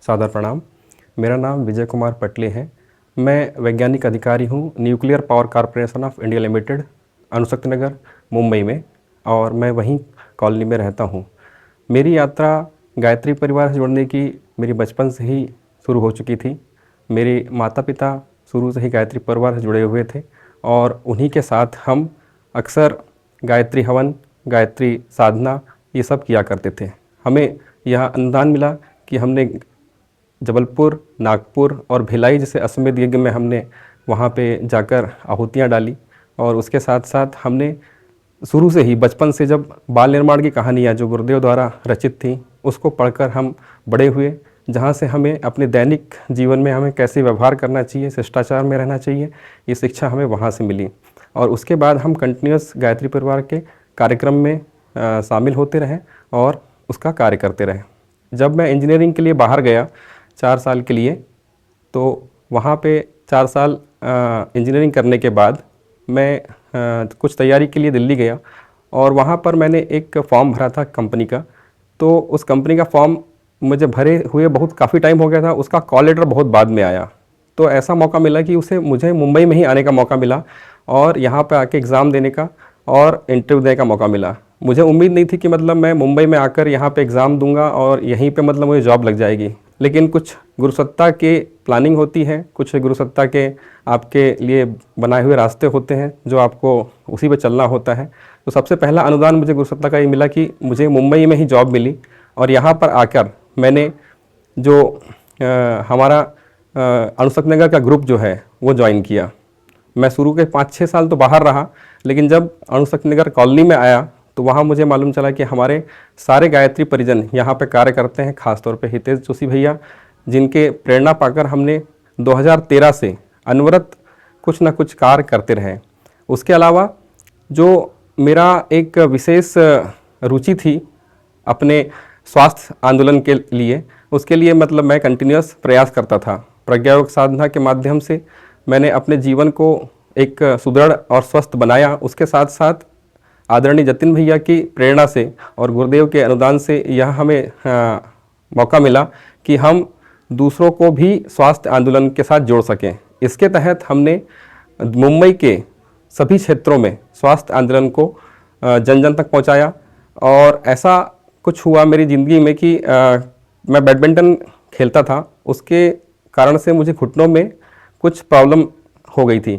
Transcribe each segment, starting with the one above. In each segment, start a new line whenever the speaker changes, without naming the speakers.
सादर प्रणाम। मेरा नाम विजय कुमार पटले है। मैं वैज्ञानिक अधिकारी हूँ nuclear power corporation of India limited, Anushakti Nagar, Mumbai में, और मैं वहीं कॉलोनी में रहता हूँ। मेरी यात्रा गायत्री परिवार से जुड़ने की मेरी बचपन से ही शुरू हो चुकी थी। मेरे माता पिता शुरू से ही गायत्री परिवार से जुड़े हुए थे और उन्हीं के साथ हम अक्सर गायत्री हवन, गायत्री साधना ये सब किया करते थे। हमें यह अनुदान मिला कि हमने जबलपुर, नागपुर और भिलाई जैसे अश्वमेध यज्ञ में हमने वहाँ पे जाकर आहुतियाँ डाली, और उसके साथ साथ हमने शुरू से ही बचपन से जब बाल निर्माण की कहानियाँ जो गुरुदेव द्वारा रचित थी उसको पढ़कर हम बड़े हुए, जहाँ से हमें अपने दैनिक जीवन में हमें कैसे व्यवहार करना चाहिए, शिष्टाचार में रहना चाहिए, ये शिक्षा हमें वहाँ से मिली। और उसके बाद हम कंटिन्यूस गायत्री परिवार के कार्यक्रम में शामिल होते रहे और उसका कार्य करते रहे। जब मैं इंजीनियरिंग के लिए बाहर गया 4 साल के लिए, तो वहाँ पे 4 साल इंजीनियरिंग करने के बाद मैं कुछ तैयारी के लिए दिल्ली गया, और वहाँ पर मैंने एक फॉर्म भरा था कंपनी का। तो उस कंपनी का फॉर्म मुझे भरे हुए बहुत काफ़ी टाइम हो गया था, उसका कॉल लेटर बहुत बाद में आया। तो ऐसा मौका मिला कि मुझे मुंबई में ही आने का मौका मिला और यहाँ पे आके एग्ज़ाम देने का और इंटरव्यू देने का मौका मिला। मुझे उम्मीद नहीं थी कि मतलब मैं मुंबई में आकर यहाँ पे एग्ज़ाम दूंगा और यहीं पे मतलब मुझे जॉब लग जाएगी। लेकिन कुछ गुरुसत्ता के प्लानिंग होती है, कुछ गुरुसत्ता के आपके लिए बनाए हुए रास्ते होते हैं जो आपको उसी पे चलना होता है। तो सबसे पहला अनुदान मुझे गुरुसत्ता का ये मिला कि मुझे मुंबई में ही जॉब मिली, और यहाँ पर आकर मैंने जो हमारा अणुशक्ति नगर का ग्रुप जो है वो ज्वाइन किया। मैं शुरू के 5-6 साल तो बाहर रहा, लेकिन जब अणुशक्ति नगर कॉलोनी में आया तो वहाँ मुझे मालूम चला कि हमारे सारे गायत्री परिजन यहाँ पे कार्य करते हैं, खासतौर पे हितेश जोशी भैया, जिनके प्रेरणा पाकर हमने 2013 से अनवरत कुछ ना कुछ कार्य करते रहे। उसके अलावा जो मेरा एक विशेष रुचि थी अपने स्वास्थ्य आंदोलन के लिए, उसके लिए मतलब मैं कंटिन्यूस प्रयास करता था। प्रज्ञा योग साधना के माध्यम से मैंने अपने जीवन को एक सुदृढ़ और स्वस्थ बनाया। उसके साथ साथ आदरणीय जतिन भैया की प्रेरणा से और गुरुदेव के अनुदान से यह हमें मौका मिला कि हम दूसरों को भी स्वास्थ्य आंदोलन के साथ जोड़ सकें। इसके तहत हमने मुंबई के सभी क्षेत्रों में स्वास्थ्य आंदोलन को जन जन तक पहुंचाया। और ऐसा कुछ हुआ मेरी ज़िंदगी में कि मैं बैडमिंटन खेलता था, उसके कारण से मुझे घुटनों में कुछ प्रॉब्लम हो गई थी।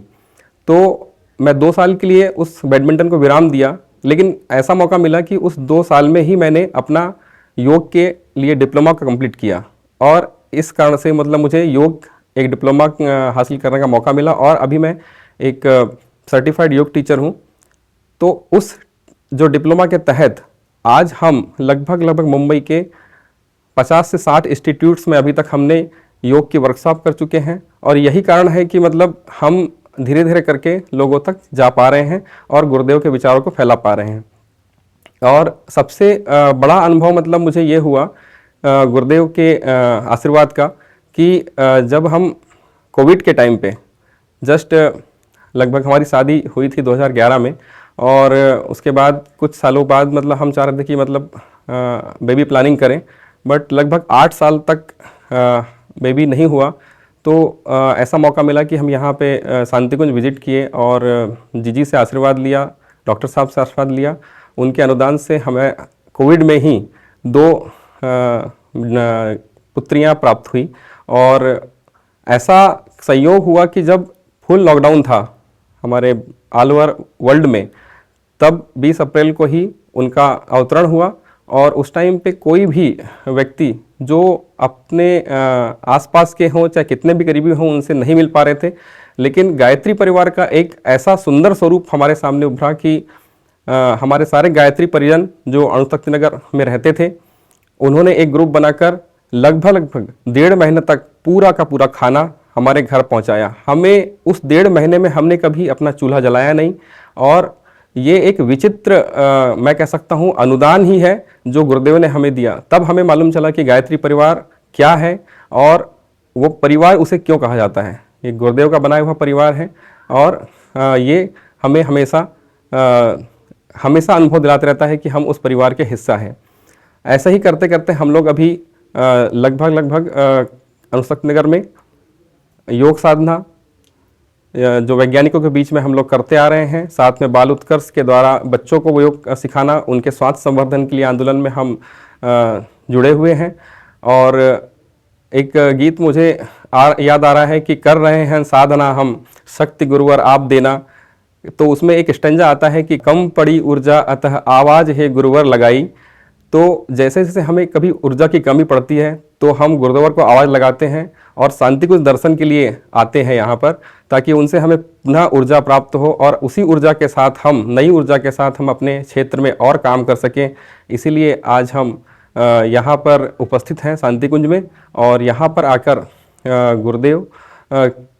तो मैं 2 साल के लिए उस बैडमिंटन को विराम दिया, लेकिन ऐसा मौका मिला कि उस 2 साल में ही मैंने अपना योग के लिए डिप्लोमा का कंप्लीट किया, और इस कारण से मतलब मुझे योग एक डिप्लोमा हासिल करने का मौका मिला, और अभी मैं एक सर्टिफाइड योग टीचर हूँ। तो उस जो डिप्लोमा के तहत आज हम लगभग मुंबई के 50 से 60 इंस्टीट्यूट्स में अभी तक हमने योग की वर्कशॉप कर चुके हैं, और यही कारण है कि मतलब हम धीरे धीरे करके लोगों तक जा पा रहे हैं और गुरुदेव के विचारों को फैला पा रहे हैं। और सबसे बड़ा अनुभव मतलब मुझे ये हुआ गुरुदेव के आशीर्वाद का कि जब हम कोविड के टाइम पे जस्ट लगभग हमारी शादी हुई थी 2011 में, और उसके बाद कुछ सालों बाद मतलब हम चाह रहे थे कि मतलब बेबी प्लानिंग करें, बट लगभग 8 साल तक बेबी नहीं हुआ। तो ऐसा मौका मिला कि हम यहाँ पे शांतिकुंज विजिट किए और जीजी से आशीर्वाद लिया, डॉक्टर साहब से आशीर्वाद लिया। उनके अनुदान से हमें कोविड में ही 2 पुत्रियाँ प्राप्त हुई। और ऐसा संयोग हुआ कि जब फुल लॉकडाउन था हमारे ऑल ओवर वर्ल्ड में, तब 20 अप्रैल को ही उनका अवतरण हुआ। और उस टाइम पे कोई भी व्यक्ति जो अपने आसपास के हों, चाहे कितने भी करीबी हों, उनसे नहीं मिल पा रहे थे। लेकिन गायत्री परिवार का एक ऐसा सुंदर स्वरूप हमारे सामने उभरा कि हमारे सारे गायत्री परिजन जो अणुशक्ति नगर में रहते थे, उन्होंने एक ग्रुप बनाकर लगभग 1.5 महीने तक पूरा का पूरा खाना हमारे घर पहुंचाया। हमें उस 1.5 महीने में हमने कभी अपना चूल्हा जलाया नहीं, और ये एक विचित्र मैं कह सकता हूँ अनुदान ही है जो गुरुदेव ने हमें दिया। तब हमें मालूम चला कि गायत्री परिवार क्या है और वो परिवार उसे क्यों कहा जाता है। ये गुरुदेव का बनाया हुआ परिवार है, और ये हमें हमेशा अनुभव दिलाते रहता है कि हम उस परिवार के हिस्सा हैं। ऐसा ही करते करते हम लोग अभी लगभग अनुशक्ति नगर में योग साधना जो वैज्ञानिकों के बीच में हम लोग करते आ रहे हैं। साथ में बाल उत्कर्ष के द्वारा बच्चों को योग सिखाना, उनके स्वास्थ्य संवर्धन के लिए आंदोलन में हम जुड़े हुए हैं। और एक गीत मुझे याद आ रहा है कि कर रहे हैं साधना हम, शक्ति गुरुवर आप देना। तो उसमें एक स्टैंजा आता है कि कम पड़ी ऊर्जा अतः आवाज़ है गुरुवर लगाई। तो जैसे जैसे हमें कभी ऊर्जा की कमी पड़ती है तो हम गुरुदेवर को आवाज़ लगाते हैं और शांति कुंज दर्शन के लिए आते हैं यहाँ पर, ताकि उनसे हमें पुनः ऊर्जा प्राप्त हो और उसी ऊर्जा के साथ हम, नई ऊर्जा के साथ हम अपने क्षेत्र में और काम कर सकें। इसीलिए आज हम यहाँ पर उपस्थित हैं शांति कुंज में, और यहाँ पर आकर गुरुदेव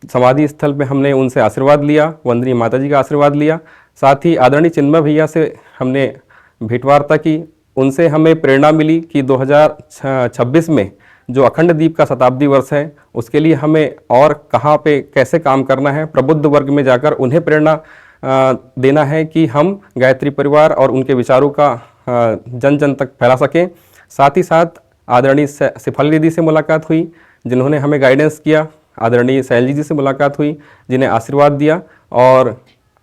समाधि स्थल में हमने उनसे आशीर्वाद लिया, वंदनीय माता जी का आशीर्वाद लिया। साथ ही आदरणीय चिन्मय भैया से हमने भेंटवार्ता की, उनसे हमें प्रेरणा मिली कि 2026 में जो अखंड दीप का शताब्दी वर्ष है उसके लिए हमें और कहाँ पे कैसे काम करना है, प्रबुद्ध वर्ग में जाकर उन्हें प्रेरणा देना है कि हम गायत्री परिवार और उनके विचारों का जन जन तक फैला सकें। साथ ही साथ आदरणीय शेफाली दीदी से मुलाकात हुई जिन्होंने हमें गाइडेंस किया, आदरणीय शैलजी जी से मुलाकात हुई जिन्हें आशीर्वाद दिया, और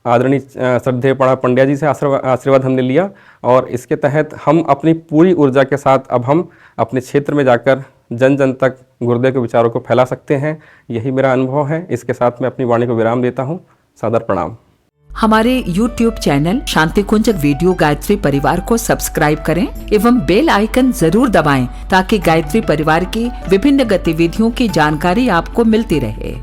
आदरणीय श्रद्धेय पंड्या जी से आशीर्वाद हमने लिया। और इसके तहत हम अपनी पूरी ऊर्जा के साथ अब हम अपने क्षेत्र में जाकर जन जन तक गुरुदेव के विचारों को फैला सकते हैं। यही मेरा अनुभव है। इसके साथ मैं अपनी वाणी को विराम देता हूँ। सादर प्रणाम।
हमारे YouTube चैनल शांति कुंज वीडियो गायत्री परिवार को सब्सक्राइब करें एवं बेल आइकन जरूर दबाएं ताकि गायत्री परिवार की विभिन्न गतिविधियों की जानकारी आपको मिलती रहे।